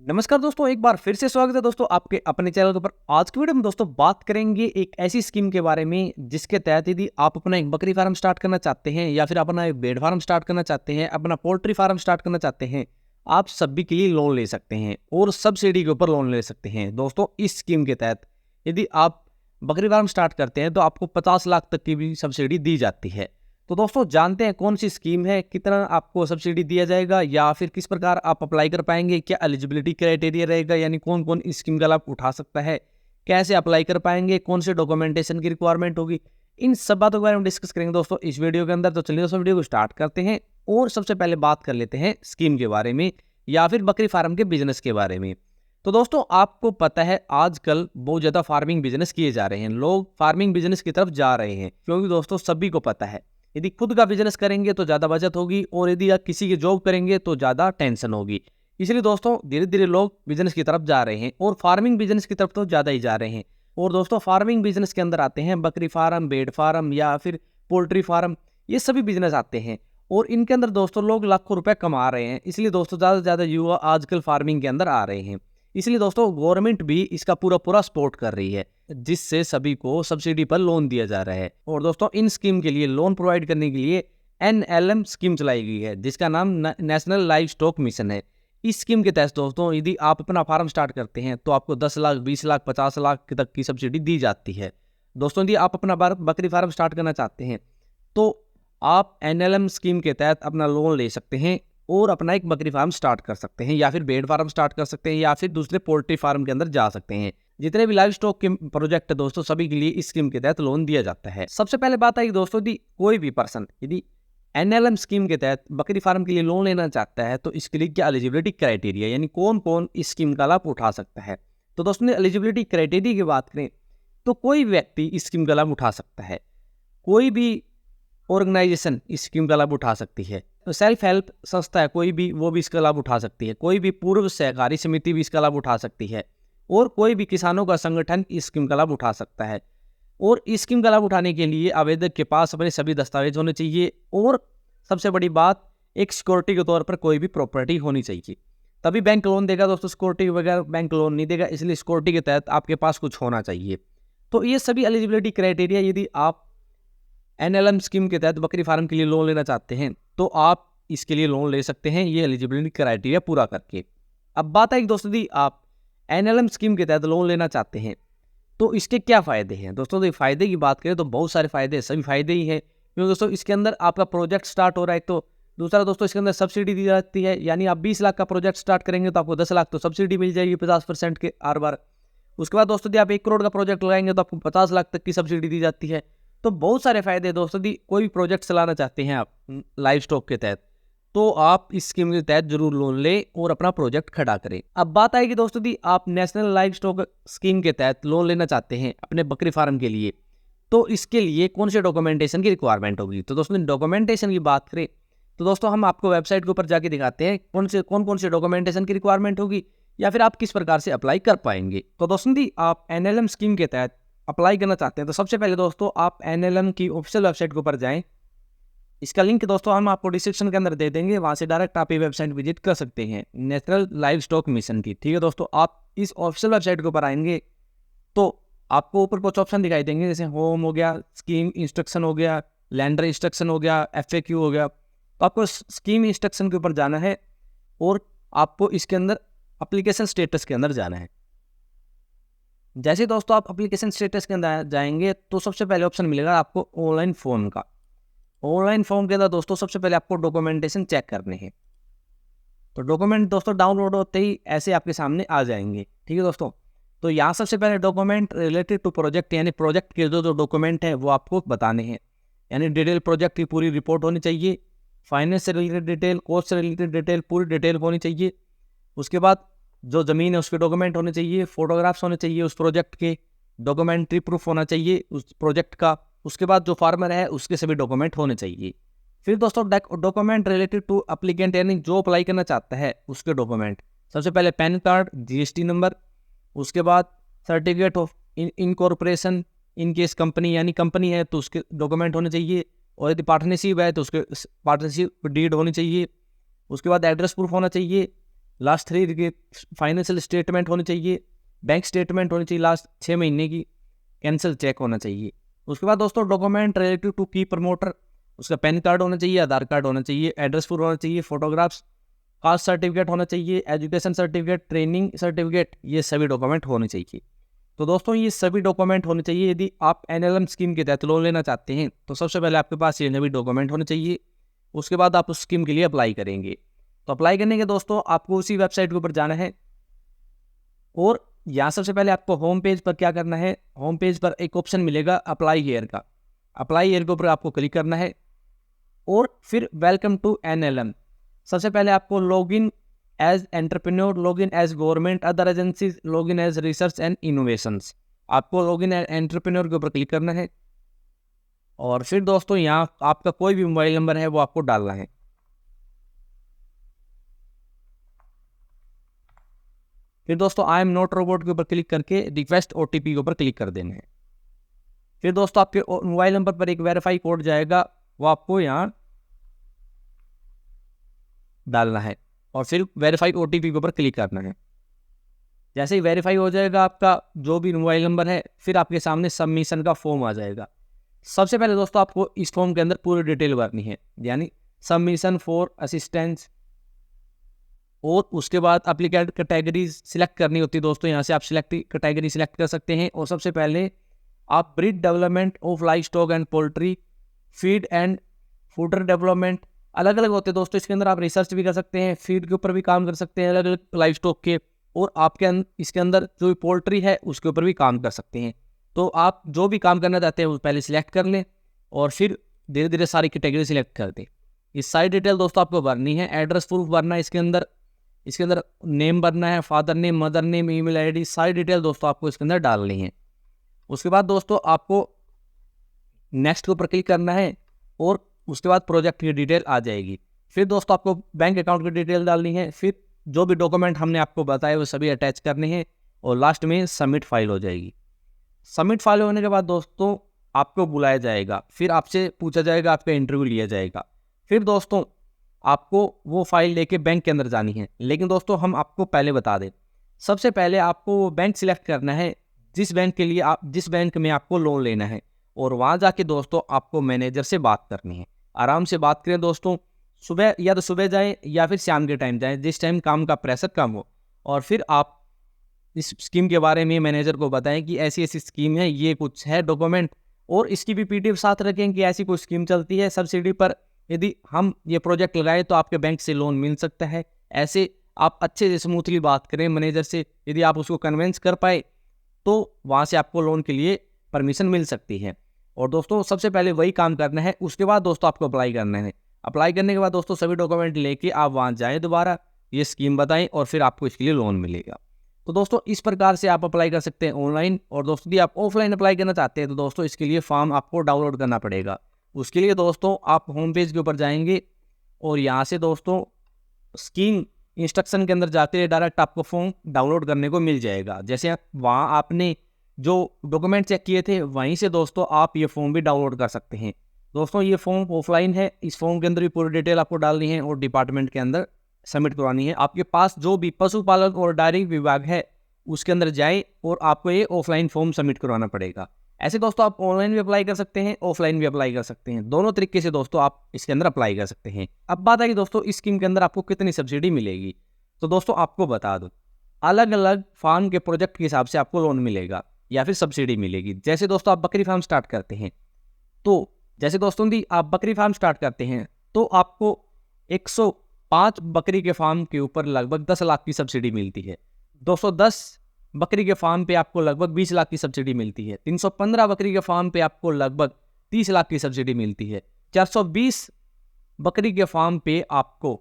नमस्कार दोस्तों, एक बार फिर से स्वागत है दोस्तों आपके अपने चैनल के ऊपर। आज की वीडियो में दोस्तों बात करेंगे एक ऐसी स्कीम के बारे में जिसके तहत यदि आप अपना एक बकरी फार्म स्टार्ट करना चाहते हैं या फिर अपना एक भेड़ फार्म स्टार्ट करना चाहते हैं, अपना पोल्ट्री फार्म स्टार्ट करना चाहते हैं, आप सभी के लिए लोन ले सकते हैं और सब्सिडी के ऊपर लोन ले सकते हैं। दोस्तों इस स्कीम के तहत यदि आप बकरी फार्म स्टार्ट करते हैं तो आपको 50 लाख तक की भी सब्सिडी दी जाती है। तो दोस्तों जानते हैं कौन सी स्कीम है, कितना आपको सब्सिडी दिया जाएगा या फिर किस प्रकार आप अप्लाई कर पाएंगे, क्या एलिजिबिलिटी क्राइटेरिया रहेगा, यानी कौन कौन इस स्कीम का लाभ उठा सकता है, कैसे अप्लाई कर पाएंगे, कौन से डॉक्यूमेंटेशन की रिक्वायरमेंट होगी, इन सब बातों के बारे में डिस्कस करेंगे दोस्तों इस वीडियो के अंदर। तो चलिए दोस्तों वीडियो को स्टार्ट करते हैं और सबसे पहले बात कर लेते हैं स्कीम के बारे में या फिर बकरी फार्म के बिजनेस के बारे में। तो दोस्तों आपको पता है आजकल बहुत ज़्यादा फार्मिंग बिजनेस किए जा रहे हैं, लोग फार्मिंग बिजनेस की तरफ जा रहे हैं क्योंकि दोस्तों सभी को पता है यदि खुद का बिजनेस करेंगे तो ज़्यादा बचत होगी और यदि आप किसी की जॉब करेंगे तो ज़्यादा टेंशन होगी। इसलिए दोस्तों धीरे धीरे लोग बिजनेस की तरफ जा रहे हैं और फार्मिंग बिजनेस की तरफ तो ज़्यादा ही जा रहे हैं। और दोस्तों फार्मिंग बिजनेस के अंदर आते हैं बकरी फार्म, भेड़ फार्म या फिर पोल्ट्री फार्म, ये सभी बिजनेस आते हैं और इनके अंदर दोस्तों लोग लाखों रुपए कमा रहे हैं। इसलिए दोस्तों ज़्यादा से ज़्यादा युवा आजकल फार्मिंग के अंदर आ रहे हैं। इसलिए दोस्तों गवर्नमेंट भी इसका पूरा पूरा सपोर्ट कर रही है जिससे सभी को सब्सिडी पर लोन दिया जा रहा है। और दोस्तों इन स्कीम के लिए लोन प्रोवाइड करने के लिए NLM स्कीम चलाई गई है जिसका नाम नेशनल लाइव स्टॉक मिशन है। इस स्कीम के तहत दोस्तों यदि आप अपना फार्म स्टार्ट करते हैं तो आपको 10 लाख, 20 लाख, 50 लाख तक की सब्सिडी दी जाती है। दोस्तों यदि आप अपना बकरी फार्म स्टार्ट करना चाहते हैं तो आप NLM स्कीम के तहत अपना लोन ले सकते हैं और अपना एक बकरी फार्म स्टार्ट कर सकते हैं या फिर भेड़ फार्म स्टार्ट कर सकते हैं या फिर दूसरे पोल्ट्री फार्म के अंदर जा सकते हैं। जितने भी लाइव स्टॉक के प्रोजेक्ट है दोस्तों सभी के लिए इस स्कीम के तहत लोन दिया जाता है। सबसे पहले बात आई दोस्तों यदि कोई भी पर्सन यदि NLM स्कीम के तहत बकरी फार्म के लिए लोन लेना चाहता है तो इसके लिए क्या एलिजिबिलिटी क्राइटेरिया, यानी कौन कौन इस स्कीम का लाभ उठा सकता है। तो दोस्तों एलिजिबिलिटी क्राइटेरिया की बात करें तो कोई व्यक्ति इस स्कीम का लाभ उठा सकता है, कोई भी ऑर्गेनाइजेशन इस स्कीम का लाभ उठा सकती है, तो सेल्फ हेल्प संस्था है कोई भी, वो भी इसका लाभ उठा सकती है, कोई भी पूर्व सहकारी समिति भी इसका लाभ उठा सकती है और कोई भी किसानों का संगठन इस स्कीम का लाभ उठा सकता है। और इस स्कीम का लाभ उठाने के लिए आवेदक के पास अपने सभी दस्तावेज होने चाहिए और सबसे बड़ी बात एक सिक्योरिटी के तौर पर कोई भी प्रॉपर्टी होनी चाहिए, तभी बैंक लोन देगा दोस्तों। सिक्योरिटी वगैरह बैंक लोन नहीं देगा, इसलिए सिक्योरिटी के तहत आपके पास कुछ होना चाहिए। तो ये सभी एलिजिबिलिटी क्राइटेरिया यदि आप NLM स्कीम के तहत बकरी फार्म के लिए लोन लेना चाहते हैं तो आप इसके लिए लोन ले सकते हैं ये एलिजिबिलिटी क्राइटेरिया पूरा करके। अब बात आई दोस्तों यदि आप NLM स्कीम के तहत लोन लेना चाहते हैं तो इसके क्या फ़ायदे हैं। दोस्तों यदि फ़ायदे की बात करें तो बहुत सारे फ़ायदे, सभी फ़ायदे ही हैं क्योंकि दोस्तों इसके अंदर आपका प्रोजेक्ट स्टार्ट हो रहा है। तो दूसरा दोस्तों इसके अंदर सब्सिडी दी जाती है, यानी आप 20 लाख का प्रोजेक्ट स्टार्ट करेंगे तो आपको 10 लाख तो सब्सिडी मिल जाएगी 50% के हर बार। उसके बाद दोस्तों यदि आप 1 करोड़ का प्रोजेक्ट लगाएंगे तो आपको 50 लाख तक की सब्सिडी दी जाती है। तो बहुत सारे फायदे हैं दोस्तों। यदि कोई भी प्रोजेक्ट चलाना चाहते हैं आप लाइव स्टॉक के तहत तो आप इस स्कीम के तहत जरूर लोन लें और अपना प्रोजेक्ट खड़ा करें। अब बात आएगी दोस्तों यदि आप नेशनल लाइव स्टॉक स्कीम के तहत लोन लेना चाहते हैं अपने बकरी फार्म के लिए तो इसके लिए कौन से डॉक्यूमेंटेशन की रिक्वायरमेंट होगी। तो दोस्तों डॉक्यूमेंटेशन की बात करें तो दोस्तों हम आपको वेबसाइट के ऊपर जाके दिखाते हैं कौन कौन से डॉक्यूमेंटेशन की रिक्वायरमेंट होगी या फिर आप किस प्रकार से अप्लाई कर पाएंगे। तो दोस्तों यदि आप NLM स्कीम के तहत अप्लाई करना चाहते हैं तो सबसे पहले दोस्तों आप NLM की ऑफिशियल वेबसाइट के ऊपर जाएं। इसका लिंक दोस्तों हम आपको डिस्क्रिप्शन के अंदर दे देंगे, वहां से डायरेक्ट आप ये वेबसाइट विजिट कर सकते हैं नेशनल लाइव स्टॉक मिशन की। ठीक है दोस्तों, आप इस ऑफिशियल वेबसाइट के ऊपर आएंगे तो आपको ऊपर कुछ ऑप्शन दिखाई देंगे जैसे होम हो गया, स्कीम इंस्ट्रक्शन हो गया, लैंडर इंस्ट्रक्शन हो गया, FAQ हो गया। तो आपको स्कीम इंस्ट्रक्शन के ऊपर जाना है और आपको इसके अंदर अप्लीकेशन स्टेटस के अंदर जाना है। जैसे दोस्तों आप एप्लीकेशन स्टेटस के अंदर जाएंगे तो सबसे पहले ऑप्शन मिलेगा आपको ऑनलाइन फॉर्म का। ऑनलाइन फॉर्म के अंदर दोस्तों सबसे पहले आपको डॉक्यूमेंटेशन चेक करने हैं। तो डॉक्यूमेंट दोस्तों डाउनलोड होते ही ऐसे आपके सामने आ जाएंगे। ठीक है दोस्तों, तो यहाँ सबसे पहले डॉक्यूमेंट रिलेटेड टू प्रोजेक्ट, यानी प्रोजेक्ट के जो डॉक्यूमेंट है वो आपको बताने हैं, यानी डिटेल प्रोजेक्ट की पूरी रिपोर्ट होनी चाहिए, फाइनेंस से रिलेटेड डिटेल, कॉस्ट से रिलेटेड डिटेल, पूरी डिटेल होनी चाहिए। उसके बाद जो ज़मीन है उसके डॉक्यूमेंट होने चाहिए, फोटोग्राफ्स होने चाहिए उस प्रोजेक्ट के, डॉक्यूमेंट्री प्रूफ होना चाहिए उस प्रोजेक्ट का। उसके बाद जो फार्मर है उसके सभी डॉक्यूमेंट होने चाहिए। फिर दोस्तों डॉक्यूमेंट रिलेटेड टू अप्लीकेंट, यानी जो अप्लाई करना चाहता है उसके डॉक्यूमेंट। सबसे पहले पैन कार्ड, GST नंबर, उसके बाद certificate of incorporation in case company, यानी कंपनी है तो उसके डॉक्यूमेंट होने चाहिए, और यदि पार्टनरशिप है तो उसके पार्टनरशिप डीड होनी चाहिए। उसके बाद एड्रेस प्रूफ होना चाहिए, लास्ट 3 की फाइनेंशियल स्टेटमेंट होनी चाहिए, बैंक स्टेटमेंट होनी चाहिए लास्ट 6 महीने की, कैंसिल चेक होना चाहिए। उसके बाद दोस्तों डॉक्यूमेंट रिलेटिव टू की प्रमोटर, उसका पैन कार्ड होना चाहिए, आधार कार्ड होना चाहिए, एड्रेस प्रूफ होना चाहिए, फोटोग्राफ्स, कास्ट सर्टिफिकेट होना चाहिए, एजुकेशन सर्टिफिकेट, ट्रेनिंग सर्टिफिकेट, ये सभी डॉक्यूमेंट होने चाहिए। तो दोस्तों ये सभी डॉक्यूमेंट होने चाहिए। यदि आप एनएलएम स्कीम के तहत लोन लेना चाहते हैं तो सबसे पहले आपके पास ये सभी डॉक्यूमेंट होने चाहिए। उसके बाद आप उस स्कीम के लिए अप्लाई करेंगे। तो अप्लाई करने के दोस्तों आपको उसी वेबसाइट के ऊपर जाना है और यहाँ सबसे पहले आपको होम पेज पर क्या करना है, होम पेज पर एक ऑप्शन मिलेगा अप्लाई हियर का। अप्लाई हियर के ऊपर आपको क्लिक करना है और फिर वेलकम टू एनएलएम। सबसे पहले आपको login as entrepreneur, login as government other agencies, login as research and innovations, आपको लॉगिन एज एंटरप्रेन्योर के ऊपर क्लिक करना है और फिर दोस्तों यहाँ आपका कोई भी मोबाइल नंबर है वो आपको डालना है। फिर दोस्तों आई एम नॉट रोबोट के ऊपर क्लिक करके रिक्वेस्ट ओटीपी के ऊपर क्लिक कर देना है। फिर दोस्तों आपके मोबाइल नंबर पर एक वेरीफाई कोड जाएगा, वो आपको यहाँ डालना है और फिर वेरीफाई ओटीपी के ऊपर क्लिक करना है। जैसे ही वेरीफाई हो जाएगा आपका जो भी मोबाइल नंबर है, फिर आपके सामने सबमिशन का फॉर्म आ जाएगा। सबसे पहले दोस्तों आपको इस फॉर्म के अंदर पूरी डिटेल भरनी है, यानी सबमिशन फॉर असिस्टेंस, और उसके बाद एप्लीकेंट कैटेगरीज सिलेक्ट करनी होती है दोस्तों। यहाँ से आप सिलेक्ट कैटेगरी सिलेक्ट कर सकते हैं और सबसे पहले आप breed development of live stock and poultry, feed and fodder development, अलग अलग होते हैं दोस्तों। इसके अंदर आप रिसर्च भी कर सकते हैं, फीड के ऊपर भी काम कर सकते हैं अलग अलग लाइव स्टॉक के, और आपके इसके अंदर जो पोल्ट्री है उसके ऊपर भी काम कर सकते हैं। तो आप जो भी काम करना चाहते हैं वो पहले सिलेक्ट कर लें और फिर धीरे धीरे सारी कैटेगरी सिलेक्ट कर दें। इस सारी डिटेल दोस्तों आपको भरनी है, एड्रेस प्रूफ भरना है इसके अंदर नेम भरना है, father name, mother name, email ID, सारी डिटेल दोस्तों आपको इसके अंदर डालनी है। उसके बाद दोस्तों आपको नेक्स्ट के ऊपर क्लिक करना है और उसके बाद प्रोजेक्ट की डिटेल आ जाएगी। फिर दोस्तों आपको बैंक अकाउंट की डिटेल डालनी है, फिर जो भी डॉक्यूमेंट हमने आपको बताए वो सभी अटैच करने हैं और लास्ट में सबमिट फाइल हो जाएगी। सबमिट फाइल होने के बाद दोस्तों आपको बुलाया जाएगा, फिर आपसे पूछा जाएगा, आपका इंटरव्यू लिया जाएगा। फिर दोस्तों आपको वो फाइल लेके बैंक के अंदर जानी है। लेकिन दोस्तों हम आपको पहले बता दें, सबसे पहले आपको वो बैंक सिलेक्ट करना है जिस बैंक में आपको लोन लेना है, और वहाँ जाके दोस्तों आपको मैनेजर से बात करनी है। आराम से बात करें दोस्तों, सुबह या तो सुबह जाएं या फिर शाम के टाइम जाएं, जिस टाइम काम का प्रेशर कम हो, और फिर आप इस स्कीम के बारे में मैनेजर को बताएं कि ऐसी ऐसी स्कीम है, ये कुछ है डॉक्यूमेंट, और इसकी भी पीडीएफ साथ रखें कि ऐसी कोई स्कीम चलती है सब्सिडी पर, यदि हम ये प्रोजेक्ट लगाए तो आपके बैंक से लोन मिल सकता है। ऐसे आप अच्छे से स्मूथली बात करें मैनेजर से, यदि आप उसको कन्विंस कर पाए तो वहाँ से आपको लोन के लिए परमिशन मिल सकती है। और दोस्तों सबसे पहले वही काम करना है, उसके बाद दोस्तों आपको अप्लाई करना है। अप्लाई करने के बाद दोस्तों सभी डॉक्यूमेंट लेके आप वहाँ जाएँ, दोबारा ये स्कीम बताएं और फिर आपको इसके लिए लोन मिलेगा। तो दोस्तों इस प्रकार से आप अप्लाई कर सकते हैं ऑनलाइन। और दोस्तों यदि आप ऑफलाइन अप्लाई करना चाहते हैं तो दोस्तों इसके लिए फॉर्म आपको डाउनलोड करना पड़ेगा। उसके लिए दोस्तों आप होम पेज के ऊपर जाएंगे और यहाँ से दोस्तों स्कीम इंस्ट्रक्शन के अंदर जाते हैं, डायरेक्ट आपको फॉर्म डाउनलोड करने को मिल जाएगा। जैसे वहाँ आपने जो डॉक्यूमेंट चेक किए थे वहीं से दोस्तों आप ये फॉर्म भी डाउनलोड कर सकते हैं। दोस्तों ये फॉर्म ऑफलाइन है, इस फॉर्म के अंदर भी पूरी डिटेल आपको डालनी है और डिपार्टमेंट के अंदर सबमिट करवानी है। आपके पास जो भी पशुपालन और डेयरी विभाग है उसके अंदर जाए और आपको ये ऑफलाइन फॉर्म सबमिट करवाना पड़ेगा। ऐसे दोस्तों आप ऑनलाइन भी अप्लाई कर सकते हैं, ऑफलाइन भी अप्लाई कर सकते हैं, दोनों तरीके से दोस्तों आप इसके अंदर अप्लाई कर सकते हैं। अब बात है कि दोस्तों इस स्कीम के अंदर आपको कितनी सब्सिडी मिलेगी। तो दोस्तों आपको बता दूं, अलग अलग फार्म के प्रोजेक्ट के हिसाब से आपको लोन मिलेगा या फिर सब्सिडी मिलेगी। जैसे दोस्तों आप बकरी फार्म स्टार्ट करते हैं तो जैसे दोस्तों दी आप बकरी फार्म स्टार्ट करते हैं तो आपको 105 बकरी के फार्म के ऊपर लगभग 10 लाख की सब्सिडी मिलती है। 210 बकरी के फार्म पे आपको लगभग 20 लाख की सब्सिडी मिलती है। 315 बकरी के फार्म पे आपको लगभग 30 लाख की सब्सिडी मिलती है। 420 बकरी के फार्म पे आपको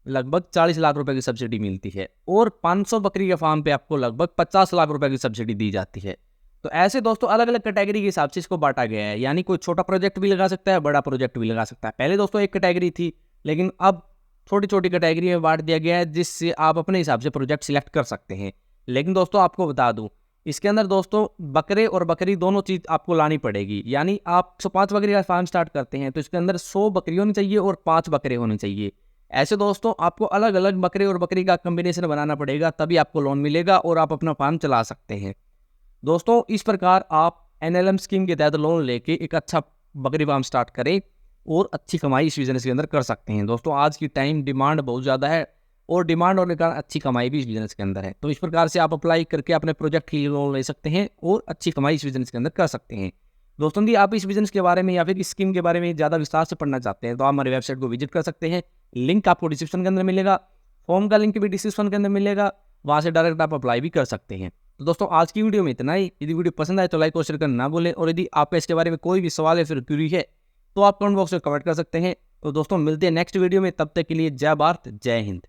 लगभग 40 लाख रुपए की सब्सिडी मिलती है और 500 बकरी के फार्म पे आपको लगभग 50 लाख रुपए की सब्सिडी दी जाती है। तो ऐसे दोस्तों अलग अलग कैटेगरी के हिसाब से इसको बांटा गया है, यानी कोई छोटा प्रोजेक्ट भी लगा सकता है, बड़ा प्रोजेक्ट भी लगा सकता है। पहले दोस्तों एक कैटेगरी थी, लेकिन अब छोटी छोटी कैटेगरी में बांट दिया गया है, जिससे आप अपने हिसाब से प्रोजेक्ट सिलेक्ट कर सकते हैं। लेकिन दोस्तों आपको बता दूं, इसके अंदर दोस्तों बकरे और बकरी दोनों चीज़ आपको लानी पड़ेगी। यानी आप 105 बकरी का फार्म स्टार्ट करते हैं तो इसके अंदर 100 बकरी होनी चाहिए और 5 बकरे होने चाहिए। ऐसे दोस्तों आपको अलग अलग बकरे और बकरी का कॉम्बिनेशन बनाना पड़ेगा, तभी आपको लोन मिलेगा और आप अपना फार्म चला सकते हैं। दोस्तों इस प्रकार आप NLM स्कीम के तहत लोन लेके एक अच्छा बकरी फार्म स्टार्ट करें और अच्छी कमाई इस बिजनेस के अंदर कर सकते हैं। दोस्तों आज की टाइम डिमांड बहुत ज़्यादा है और डिमांड होने के कारण अच्छी कमाई भी इस बिजनेस के अंदर है। तो इस प्रकार से आप अप्लाई करके अपने प्रोजेक्ट के लिए लोन ले सकते हैं और अच्छी कमाई इस बिजनेस के अंदर कर सकते हैं। दोस्तों यदि आप इस बिजनेस के बारे में या फिर इस स्कीम के बारे में ज़्यादा विस्तार से पढ़ना चाहते हैं तो आप हमारी वेबसाइट को विजिट कर सकते हैं। लिंक आपको डिस्क्रिप्शन के अंदर मिलेगा, फॉर्म का लिंक भी डिस्क्रिप्शन के अंदर मिलेगा, वहाँ से डायरेक्ट आप अप्लाई भी कर सकते हैं। तो दोस्तों आज की वीडियो में इतना ही। यदि वीडियो पसंद आए तो लाइक और शेयर करना ना भूलें और यदि आपका इसके बारे में कोई भी सवाल या फिर क्वेरी है तो आप कमेंट बॉक्स में कमेंट कर सकते हैं। तो दोस्तों मिलते हैं नेक्स्ट वीडियो में, तब तक के लिए जय भारत जय हिंद।